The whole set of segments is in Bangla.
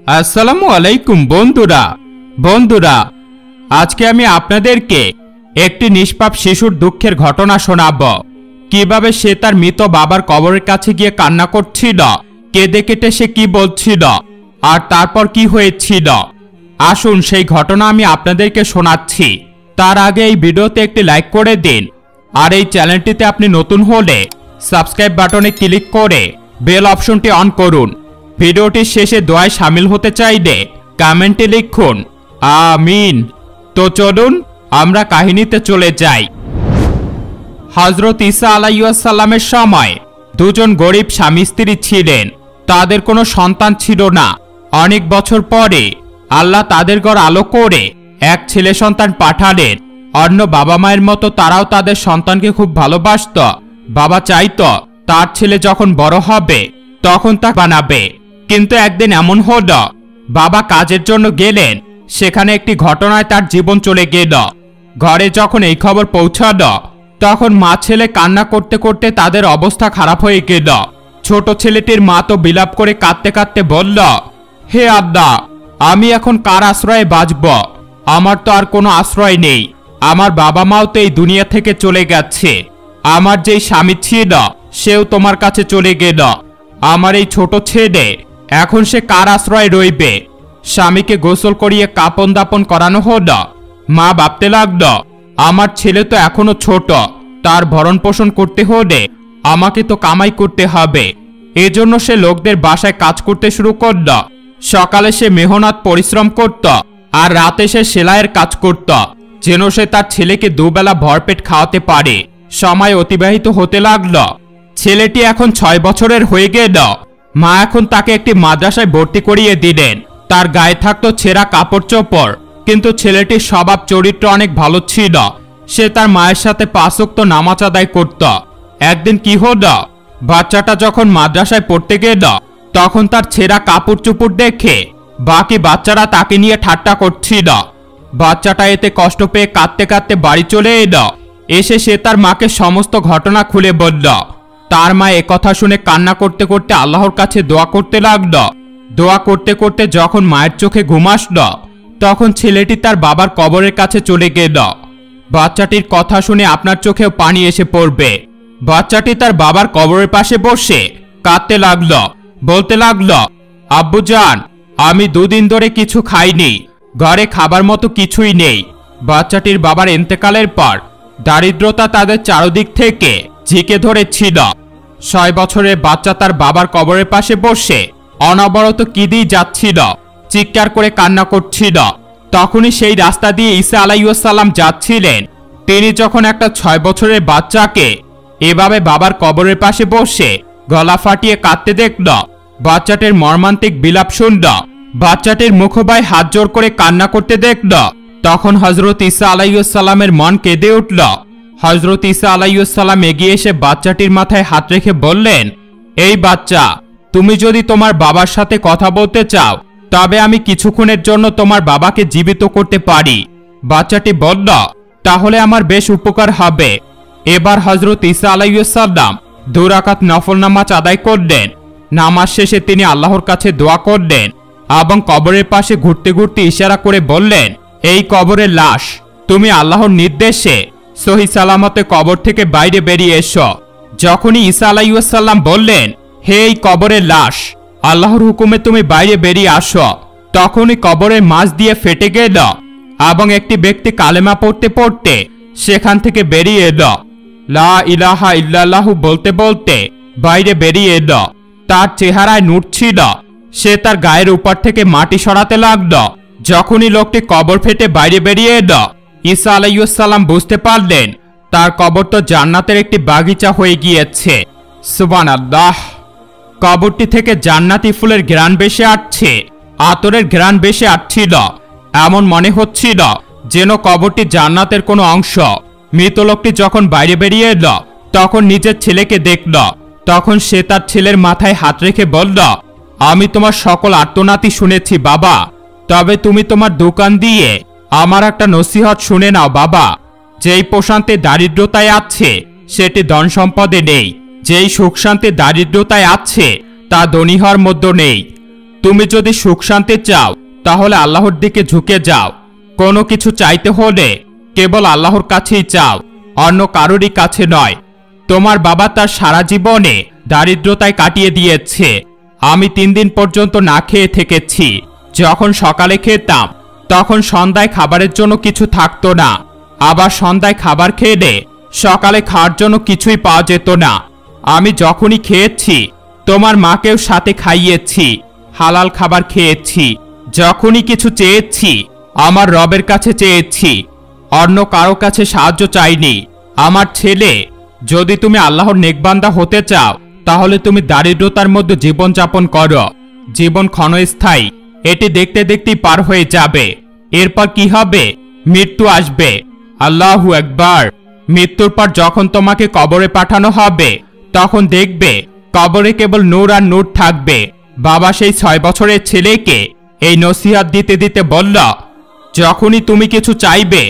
আসসালামু আলাইকুম বন্ধুরা। বন্ধুরা, আজকে আমি আপনাদেরকে একটি নিষ্পাপ শিশুর দুঃখের ঘটনা শোনাবো। কিভাবে সে তার মৃত বাবার কবরের কাছে গিয়ে কান্না করছিল, কেঁদে কেটে সে কি বলছিল, আর তারপর কি হয়েছিল। আসুন সেই ঘটনা আমি আপনাদেরকে শোনাচ্ছি। তার আগে এই ভিডিওতে একটি লাইক করে দিন, আর এই চ্যানেলটিতে আপনি নতুন হলে সাবস্ক্রাইব বাটনে ক্লিক করে বেল অপশনটি অন করুন। ভিডিওটির শেষে দোয়ায় শামিল হতে চাইলে কমেন্টে লিখুন আমিন। তো চলুন আমরা কাহিনীতে চলে যাই। হযরত ঈসা আলাইহিস সালামের সময় দুজন গরিব স্বামী স্ত্রী ছিলেন। তাদের কোনো সন্তান ছিল না। অনেক বছর পরে আল্লাহ তাদের ঘর আলো করে এক ছেলে সন্তান পাঠালেন। অন্য বাবা মায়ের মতো তারাও তাদের সন্তানকে খুব ভালোবাসত। বাবা চাইতো তার ছেলে যখন বড় হবে তখন তা বানাবে। কিন্তু একদিন এমন হলো, বাবা কাজের জন্য গেলেন, সেখানে একটি ঘটনায় তার জীবন চলে গেল। ঘরে যখন এই খবর পৌঁছালো তখন মা ছেলে কান্না করতে করতে তাদের অবস্থা খারাপ হয়ে গেল। ছোট ছেলেটির মা তো বিলাপ করে কাঁদতে কাঁদতে বলল, হে আল্লাহ, আমি এখন কার আশ্রয়ে বাঁচব? আমার তো আর কোনো আশ্রয় নেই। আমার বাবা মাও তো এই দুনিয়া থেকে চলে গেছে। আমার যেই স্বামী ছিল সেও তোমার কাছে চলে গেল। আমার এই ছোট ছেলে এখন সে কার আশ্রয় রইবে? স্বামীকে গোসল করিয়ে কাপন দাপন করানো হলো। মা ভাবতে লাগলো, আমার ছেলে তো এখনো ছোট, তার ভরণ পোষণ করতে হলে আমাকে তো কামাই করতে হবে। এজন্য সে লোকদের বাসায় কাজ করতে শুরু করল। সকালে সে মেহনত পরিশ্রম করত, আর রাতে সে সেলাইয়ের কাজ করত, যেন সে তার ছেলেকে দুবেলা ভরপেট খাওয়াতে পারে। সময় অতিবাহিত হতে লাগলো। ছেলেটি এখন 6 বছরের হয়ে গেল। মা এখন তাকে একটি মাদ্রাসায় ভর্তি করিয়ে দিলেন। তার গায়ে থাকতো ছেঁড়া কাপড় চোপড়, কিন্তু ছেলেটির স্বভাব চরিত্র অনেক ভালো ছিল। সে তার মায়ের সাথে 5 ওয়াক্ত নামাজ আদায় করত। একদিন কি হলো, বাচ্চাটা যখন মাদ্রাসায় পড়তে গেল তখন তার ছেঁড়া কাপড় চোপড় দেখে বাকি বাচ্চারা তাকে নিয়ে ঠাট্টা করছিল। বাচ্চাটা এতে কষ্ট পেয়ে কাঁদতে কাঁদতে বাড়ি চলে এলো। এসে সে তার মাকে সমস্ত ঘটনা খুলে বলল। তার মা একথা শুনে কান্না করতে করতে আল্লাহর কাছে দোয়া করতে লাগলো। দোয়া করতে করতে যখন মায়ের চোখে ঘুম আসলো তখন ছেলেটি তার বাবার কবরের কাছে চলে গেল। বাচ্চাটির কথা শুনে আপনার চোখেও পানি এসে পড়বে। বাচ্চাটি তার বাবার কবরের পাশে বসে কাঁদতে লাগলো, বলতে লাগলো, আব্বুজান, আমি 2 দিন ধরে কিছু খাইনি, ঘরে খাবার মতো কিছুই নেই। বাচ্চাটির বাবার ইন্তেকালের পর দারিদ্রতা তাদের চারদিক থেকে ঝিকে ধরেছিল। 6 বছরের বাচ্চা তার বাবার কবরের পাশে বসে অনবরত কেঁদেই যাচ্ছিল, চিৎকার করে কান্না করছিল। তখনই সেই রাস্তা দিয়ে ঈসা আলাইহিস সালাম যাচ্ছিলেন। তিনি যখন একটা 6 বছরের বাচ্চাকে এভাবে বাবার কবরের পাশে বসে গলা ফাটিয়ে কাঁদতে দেখল, বাচ্চাটির মর্মান্তিক বিলাপ শুনল, বাচ্চাটির মুখবায় হাত জোর করে কান্না করতে দেখল, তখন হযরত ঈসা আলাইহিস সালামের মন কেঁদে উঠল। হযরত ঈসা আলাইহিস সালাম এগিয়ে এসে বাচ্চাটির মাথায় হাত রেখে বললেন, এই বাচ্চা, তুমি যদি তোমার বাবার সাথে কথা বলতে চাও তবে আমি কিছুক্ষণের জন্য তোমার বাবাকে জীবিত করতে পারি। বাচ্চাটি বলল, তাহলে আমার বেশ উপকার হবে। এবার হযরত ঈসা আলাইহিস সালাম 2 রাকাত নফল নামাজ আদায় করলেন। নামাজ শেষে তিনি আল্লাহর কাছে দোয়া করলেন এবং কবরের পাশে ঘুরতে ঘুরতে ইশারা করে বললেন, এই কবরের লাশ, তুমি আল্লাহর নির্দেশে সহি সালামতে কবর থেকে বাইরে বেরিয়ে এসো। যখনই ঈসা আলাইহিস সালাম বললেন, হে এই কবরের লাশ, আল্লাহর হুকুমে তুমি বাইরে বেরিয়ে আসো, তখনই কবরের মাঝ দিয়ে ফেটে গেল এবং একটি ব্যক্তি কালেমা পড়তে পড়তে সেখান থেকে বেরিয়ে এলো। লা ইলাহা ইল্লাল্লাহু বলতে বলতে বাইরে বেরিয়ে এলো। তার চেহারায় নূর ছিল। সে তার গায়ের উপর থেকে মাটি সরাতে লাগলো। যখনই লোকটি কবর ফেটে বাইরে বেরিয়ে এলো, ঈসা আলাইহিস সালাম বুঝতে পারলেন তার কবর তো জান্নাতের একটি বাগিচা হয়ে গিয়েছে। সুবহানাল্লাহ। কবরটি থেকে জান্নাতি ফুলের ঘ্রাণ ভেসে আসছে, আতরের ঘ্রাণ ভেসে আসছিল। এমন মনে হচ্ছিল যেন কবরটি জান্নাতের কোনো অংশ। মৃত লোকটি যখন বাইরে বেরিয়ে এলো তখন নিজের ছেলেকে দেখল। তখন সে তার ছেলের মাথায় হাত রেখে বলল, আমি তোমার সকল আর্তনাতি শুনেছি বাবা, তবে তুমি তোমার দোকান দিয়ে আমার একটা নসিহত শুনে নাও বাবা। যেই প্রশান্তি দারিদ্রতায় আছে সেটি ধন সম্পদে নেই, যেই সুখ শান্তি দারিদ্রতায় আছে তা ধনী হওয়ার মধ্যে নেই। তুমি যদি সুখ শান্তি চাও তাহলে আল্লাহর দিকে ঝুঁকে যাও। কোনো কিছু চাইতে হলে কেবল আল্লাহর কাছেই চাও, অন্য কারোরই কাছে নয়। তোমার বাবা তার সারা জীবনে দারিদ্রতায় কাটিয়ে দিয়েছে। আমি 3 দিন পর্যন্ত না খেয়ে থেকেছি। যখন সকালে খেতাম তখন সন্ধ্যায় খাবারের জন্য কিছু থাকতো না, আবার সন্ধ্যায় খাবার খেলে সকালে খাওয়ার জন্য কিছুই পাওয়া যেত না। আমি যখনই খেয়েছি তোমার মাকেও সাথে খাইয়েছি, হালাল খাবার খেয়েছি। যখনই কিছু চেয়েছি আমার রবের কাছে চেয়েছি, অন্য কারো কাছে সাহায্য চাইনি। আমার ছেলে, যদি তুমি আল্লাহর নেকবান্দা হতে চাও তাহলে তুমি দারিদ্রতার মধ্যে জীবনযাপন করো। জীবন ক্ষণস্থায়ী, এটি দেখতে দেখতেই পার হয়ে যাবে। এরপর কি হবে? মৃত্যু আসবে। আল্লাহু আকবার। মৃত্যুর পর যখন তোমাকে কবরে পাঠানো হবে তখন দেখবে কবরে কেবল নূর আর নূর থাকবে। বাবা সেই 6 বছরের ছেলেকে এই নসিহত দিতে দিতে বলল, যখনই তুমি কিছু চাইবে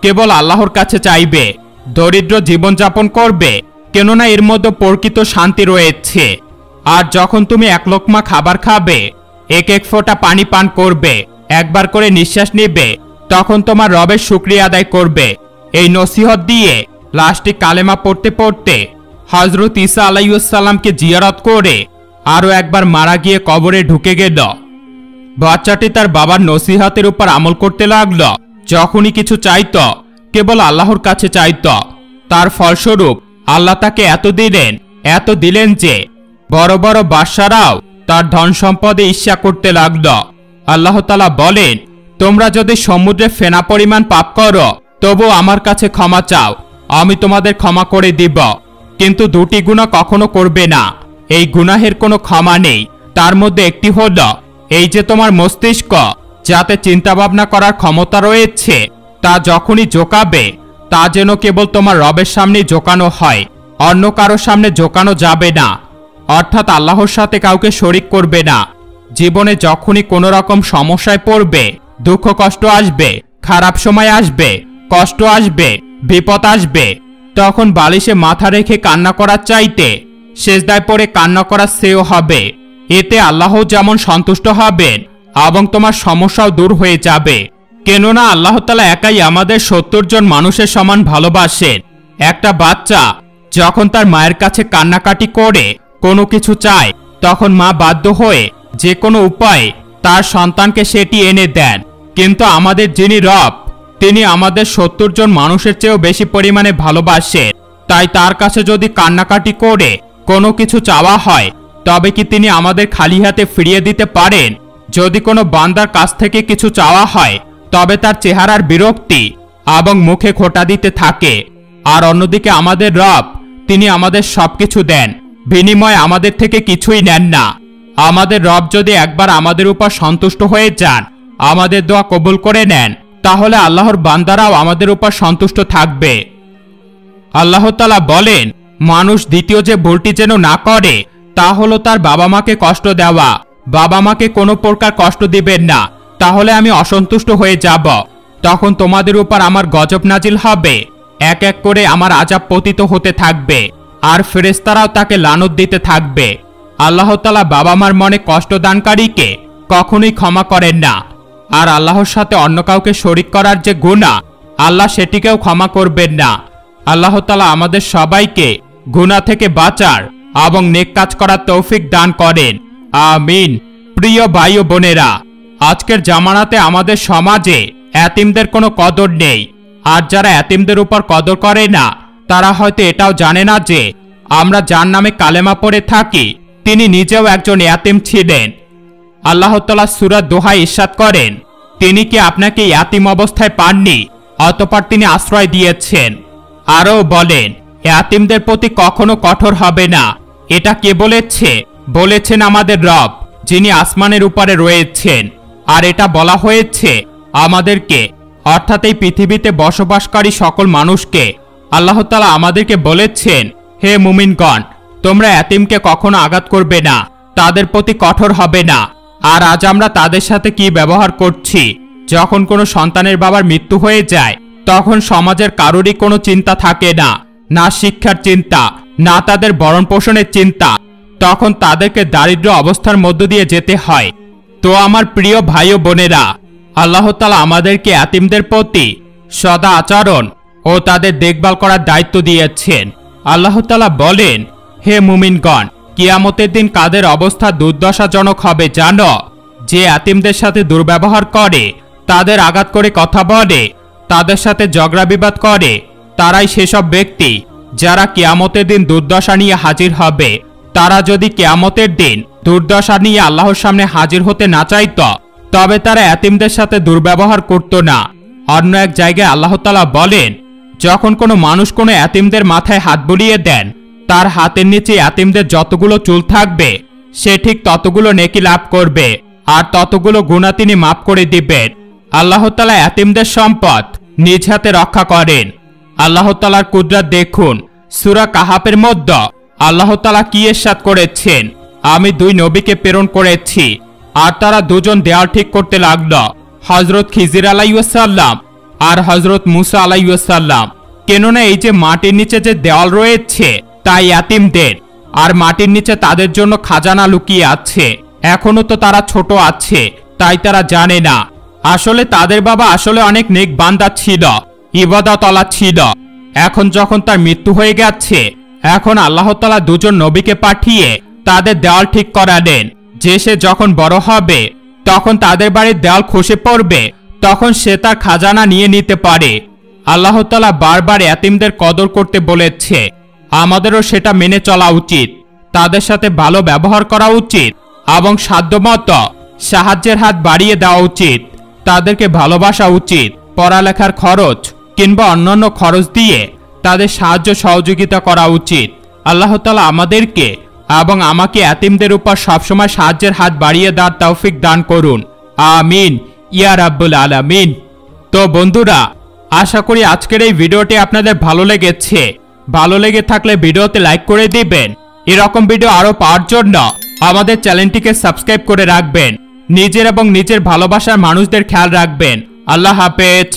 কেবল আল্লাহর কাছে চাইবে, দরিদ্র জীবনযাপন করবে, কেননা এর মধ্যে প্রকৃত শান্তি রয়েছে। আর যখন তুমি 1 লোকমা খাবার খাবে, 1 ফোঁটা পানি পান করবে, একবার করে নিঃশ্বাস নেবে, তখন তোমার রবের শুকরিয়া আদায় করবে। এই নসিহত দিয়ে লাস্টে কালেমা পড়তে পড়তে হযরত ঈসা আলাইহিস সালামকে জিয়ারত করে আরো একবার মারা গিয়ে কবরে ঢুকে গেল। বাচ্চাটি তার বাবার নসিহতের উপর আমল করতে লাগলো। যখনই কিছু চাইতো কেবল আল্লাহর কাছে চাইতো। তার ফলস্বরূপ আল্লাহ তাকে এত দিলেন যে বড় বড় বাদশারাও তার ধন সম্পদে ঈর্ষা করতে লাগলো। আল্লাহ তাআলা বলেন, তোমরা যদি সমুদ্রে ফেনা পরিমাণ পাপ করো তবু আমার কাছে ক্ষমা চাও, আমি তোমাদের ক্ষমা করে দিব। কিন্তু 2টি গুনাহ কখনো করবে না, এই গুনাহের কোনো ক্ষমা নেই। তার মধ্যে একটি হলো এই যে তোমার মস্তিষ্ক, যাতে চিন্তা ভাবনা করার ক্ষমতা রয়েছে, তা যখনই জোকাবে তা যেন কেবল তোমার রবের সামনে জোকানো হয়, অন্য কারোর সামনে জোকানো যাবে না। অর্থাৎ আল্লাহর সাথে কাউকে শরিক করবে না। জীবনে যখনই কোনো রকম সমস্যায় পড়বে, দুঃখ কষ্ট আসবে, খারাপ সময় আসবে, কষ্ট আসবে, বিপদ আসবে, তখন বালিশে মাথা রেখে কান্না করার চাইতে সেজদায় পড়ে কান্না করা শ্রেয় হবে। এতে আল্লাহ যেমন সন্তুষ্ট হবেন এবং তোমার সমস্যাও দূর হয়ে যাবে। কেননা আল্লাহ তাআলা একাই আমাদের 70 জন মানুষের সমান ভালোবাসেন। একটা বাচ্চা যখন তার মায়ের কাছে কান্নাকাটি করে কোনো কিছু চায়, তখন মা বাধ্য হয়ে যে কোনো উপায়ে তার সন্তানকে সেটি এনে দেন। কিন্তু আমাদের যিনি রব, তিনি আমাদের 70 জন মানুষের চেয়েও বেশি পরিমাণে ভালোবাসেন। তাই তার কাছে যদি কান্নাকাটি করে কোনো কিছু চাওয়া হয়, তবে কি তিনি আমাদের খালি হাতে ফিরিয়ে দিতে পারেন? যদি কোনো বান্দার কাছ থেকে কিছু চাওয়া হয় তবে তার চেহারার বিরক্তি এবং মুখে খোঁটা দিতে থাকে। আর অন্যদিকে আমাদের রব, তিনি আমাদের সবকিছু দেন, বিনিময়ে আমাদের থেকে কিছুই নেন না। আমাদের রব যদি একবার আমাদের উপর সন্তুষ্ট হয়ে যান, আমাদের দোয়া কবুল করে নেন, তাহলে আল্লাহর বান্দারাও আমাদের উপর সন্তুষ্ট থাকবে। আল্লাহ তাআলা বলেন, মানুষ দ্বিতীয় যে ভুলটি যেন না করে তা হলো তার বাবা মাকে কষ্ট দেওয়া। বাবা মাকে কোনো প্রকার কষ্ট দিবেন না, তাহলে আমি অসন্তুষ্ট হয়ে যাব। তখন তোমাদের উপর আমার গজব নাজিল হবে, এক এক করে আমার আযাব পতিত হতে থাকবে, আর ফেরেশতারাও তাকে লানত দিতে থাকবে। আল্লাহ তাআলা বাবা মার মনে কষ্ট দানকারীকে কখনোই ক্ষমা করেন না। আর আল্লাহর সাথে অন্য কাউকে শরিক করার যে গুনাহ, আল্লাহ সেটিকেও ক্ষমা করবেন না। আল্লাহ তাআলা আমাদের সবাইকে গুনাহ থেকে বাঁচার এবং নেক কাজ করার তৌফিক দান করেন। আমিন। প্রিয় ভাই ও বোনেরা, আজকের জামানাতে আমাদের সমাজে এতিমদের কোনো কদর নেই। আর যারা এতিমদের উপর কদর করে না, তারা হয়তো এটাও জানে না যে আমরা যার নামে কালেমা পড়ে থাকি তিনি নিজেও একজন এতিম ছিলেন। আল্লাহ তাআলা সূরা দোহায় ইরশাদ করেন, তিনি কি আপনাকে এতিম অবস্থায় পাননি, অতঃপর তিনি আশ্রয় দিয়েছেন। আরও বলেন, এতিমদের প্রতি কখনো কঠোর হবে না। এটা কে বলেছে? বলেছেন আমাদের রব, যিনি আসমানের উপরে রয়েছেন। আর এটা বলা হয়েছে আমাদেরকে, অর্থাৎ এই পৃথিবীতে বসবাসকারী সকল মানুষকে। আল্লাহ তাআলা আমাদেরকে বলেছেন, হে মুমিনগণ, তোমরা এতিমকে কখনো আঘাত করবে না, তাদের প্রতি কঠোর হবে না। আর আজ আমরা তাদের সাথে কি ব্যবহার করছি? যখন কোনো সন্তানের বাবার মৃত্যু হয়ে যায়, তখন সমাজের কারোরই কোনো চিন্তা থাকে না, না শিক্ষার চিন্তা, না তাদের ভরণ পোষণের চিন্তা। তখন তাদেরকে দারিদ্র অবস্থার মধ্য দিয়ে যেতে হয়। তো আমার প্রিয় ভাই ও বোনেরা, আল্লাহ তাআলা আমাদেরকে এতিমদের প্রতি সদা আচরণ ও তাদের দেখভাল করার দায়িত্ব দিয়েছেন। আল্লাহ তাআলা বলেন, হে মুমিনগণ, কিয়ামতের দিন কাদের অবস্থা দুর্দশাজনক হবে জানো? যে এতিমদের সাথে দুর্ব্যবহার করে, তাদের আঘাত করে কথা বলে, তাদের সাথে ঝগড়া বিবাদ করে, তারাই সেসব ব্যক্তি যারা কিয়ামতের দিন দুর্দশা নিয়ে হাজির হবে। তারা যদি কিয়ামতের দিন দুর্দশা নিয়ে আল্লাহর সামনে হাজির হতে না চাইত, তবে তারা এতিমদের সাথে দুর্ব্যবহার করত না। অন্য এক জায়গায় আল্লাহ তাআলা বলেন, যখন কোনো মানুষ কোনো এতিমদের মাথায় হাত বুলিয়ে দেন, তার হাতের নিচে এতিমদের যতগুলো চুল থাকবে, সে ঠিক ততগুলো নেকি লাভ করবে, আর ততগুলো গুনাহ তিনি মাফ করে দিবেন। আল্লাহ তাআলা এতিমদের সম্পদ নিজ হাতে রক্ষা করেন। আল্লাহ তাআলার কুদরত দেখুন। সূরা কাহাফের মধ্যে আল্লাহ তাআলা কি ইরশাদ করেছেন, আমি 2 নবীকে প্রেরণ করেছি, আর তারা দুজন দেয়াল ঠিক করতে লাগল, হযরত খিজির আলাইহিস সালাম আর হযরত মুসা আলাইহিস সালাম। কেননা এই যে মাটির নিচে যে দেওয়াল রয়েছে, তাই এতিমদের, আর মাটির নিচে তাদের জন্য খাজানা লুকিয়ে আছে। এখনো তো তারা ছোট আছে, তাই তারা জানে না। আসলে তাদের বাবা আসলে অনেক নেক বান্দা ছিল, ইবাদতওয়ালা ছিল। এখন যখন তার মৃত্যু হয়ে গেছে, এখন আল্লাহ তাআলা 2 জন নবীকে পাঠিয়ে তাদের দেওয়াল ঠিক করালেন, যে সে যখন বড় হবে, তখন তাদের বাড়ির দেওয়াল খসে পড়বে, তখন সে তার খাজানা নিয়ে নিতে পারে। আল্লাহ তাআলা বারবার এতিমদের কদর করতে বলেছে, আমাদেরও সেটা মেনে চলা উচিত। তাদের সাথে ভালো ব্যবহার করা উচিত এবং সাধ্যমতো সাহায্যের হাত বাড়িয়ে দেওয়া উচিত। তাদেরকে ভালোবাসা উচিত। পড়ালেখার খরচ কিংবা অন্যান্য খরচ দিয়ে তাদের সাহায্য সহযোগিতা করা উচিত। আল্লাহ তাআলা আমাদেরকে এবং আমাকে এতিমদের উপর সবসময় সাহায্যের হাত বাড়িয়ে দেওয়ার তৌফিক দান করুন। আমিন ইয়া রাব্বুল আলামিন। তো বন্ধুরা, আশা করি আজকের এই ভিডিওটি আপনাদের ভালো লেগেছে। ভালো লেগে থাকলে ভিডিওতে লাইক করে দিবেন। এরকম ভিডিও আরো পাওয়ার জন্য আমাদের চ্যানেলটিকে সাবস্ক্রাইব করে রাখবেন। নিজের এবং নিজের ভালোবাসার মানুষদের খেয়াল রাখবেন। আল্লাহ হাফেজ।